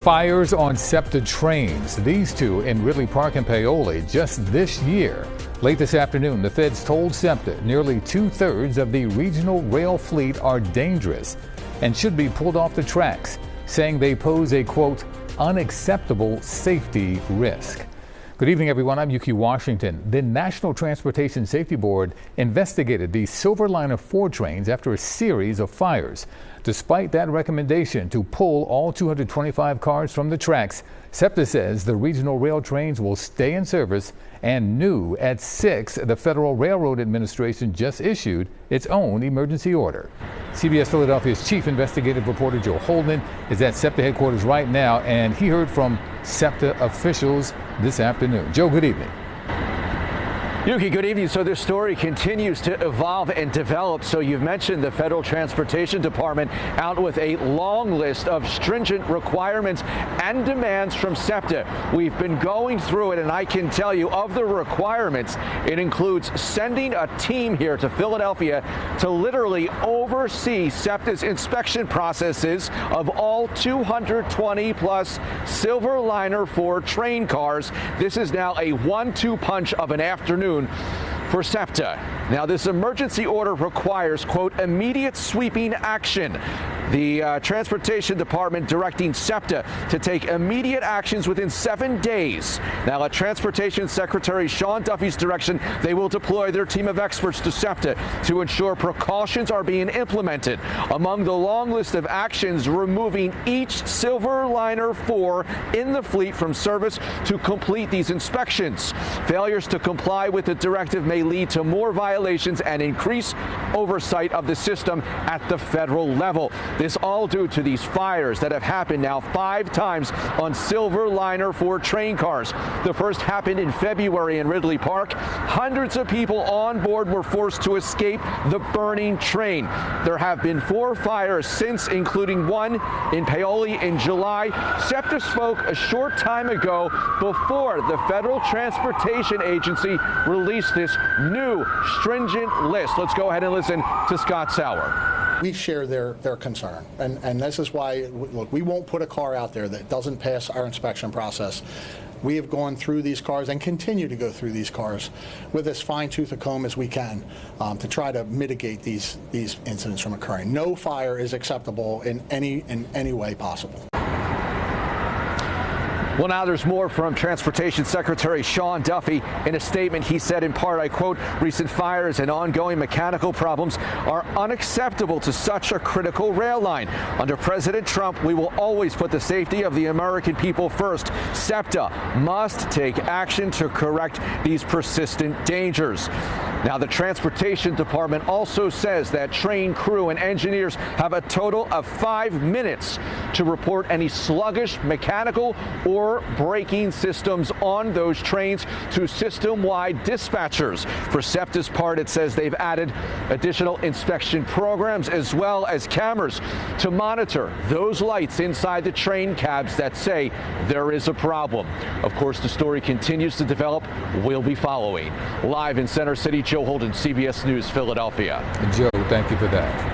Fires on SEPTA trains, these two in Ridley Park and Paoli just this year. Late this afternoon, the feds told SEPTA nearly two-thirds of the regional rail fleet are dangerous and should be pulled off the tracks, saying they pose a, quote, unacceptable safety risk. Good evening, everyone. I'm Yuki Washington. The National Transportation Safety Board investigated the Silverliner IV trains after a series of fires. Despite that recommendation to pull all 225 cars from the tracks, SEPTA says the regional rail trains will stay in service, and new at 6, the Federal Railroad Administration just issued its own emergency order. CBS Philadelphia's chief investigative reporter Joe Holden is at SEPTA headquarters right now, and he heard from SEPTA officials this afternoon. Joe, good evening. Yuki, good evening. So this story continues to evolve and develop. So you've mentioned the Federal Transportation Department out with a long list of stringent requirements and demands from SEPTA. We've been going through it, and I can tell you of the requirements, it includes sending a team here to Philadelphia to literally oversee SEPTA's inspection processes of all 220 plus Silverliner IV train cars. This is now a 1-2 punch of an afternoon for SEPTA. Now, this emergency order requires, quote, immediate sweeping action. The Transportation Department directing SEPTA to take immediate actions within 7 days. Now, at Transportation Secretary Sean Duffy's direction, they will deploy their team of experts to SEPTA to ensure precautions are being implemented. Among the long list of actions, removing each Silverliner IV in the fleet from service to complete these inspections. Failures to comply with the directive may lead to more violations and increase oversight of the system at the federal level. This all due to these fires that have happened now 5 times on Silverliner IV train cars. The first happened in February in Ridley Park. Hundreds of people on board were forced to escape the burning train. There have been 4 fires since, including one in Paoli in July. SEPTA spoke a short time ago before the Federal Transportation Agency released this new stringent list. Let's go ahead and listen to Scott Sauer. We share their concern, and this is why, look, we won't put a car out there that doesn't pass our inspection process. We have gone through these cars and continue to go through these cars with as fine-tooth a comb as we can to try to mitigate these incidents from occurring. No fire is acceptable in any way possible. Well, now there's more from Transportation Secretary Sean Duffy. In a statement, he said, in part, I quote, recent fires and ongoing mechanical problems are unacceptable to such a critical rail line. Under President Trump, we will always put the safety of the American people first. SEPTA must take action to correct these persistent dangers. Now, the Transportation Department also says that train crew and engineers have a total of 5 minutes to report any sluggish mechanical or braking systems on those trains to system-wide dispatchers. For SEPTA's part, it says they've added additional inspection programs as well as cameras to monitor those lights inside the train cabs that say there is a problem. Of course, the story continues to develop. We'll be following. Live in Center City, Joe Holden, CBS News, Philadelphia. Joe, thank you for that.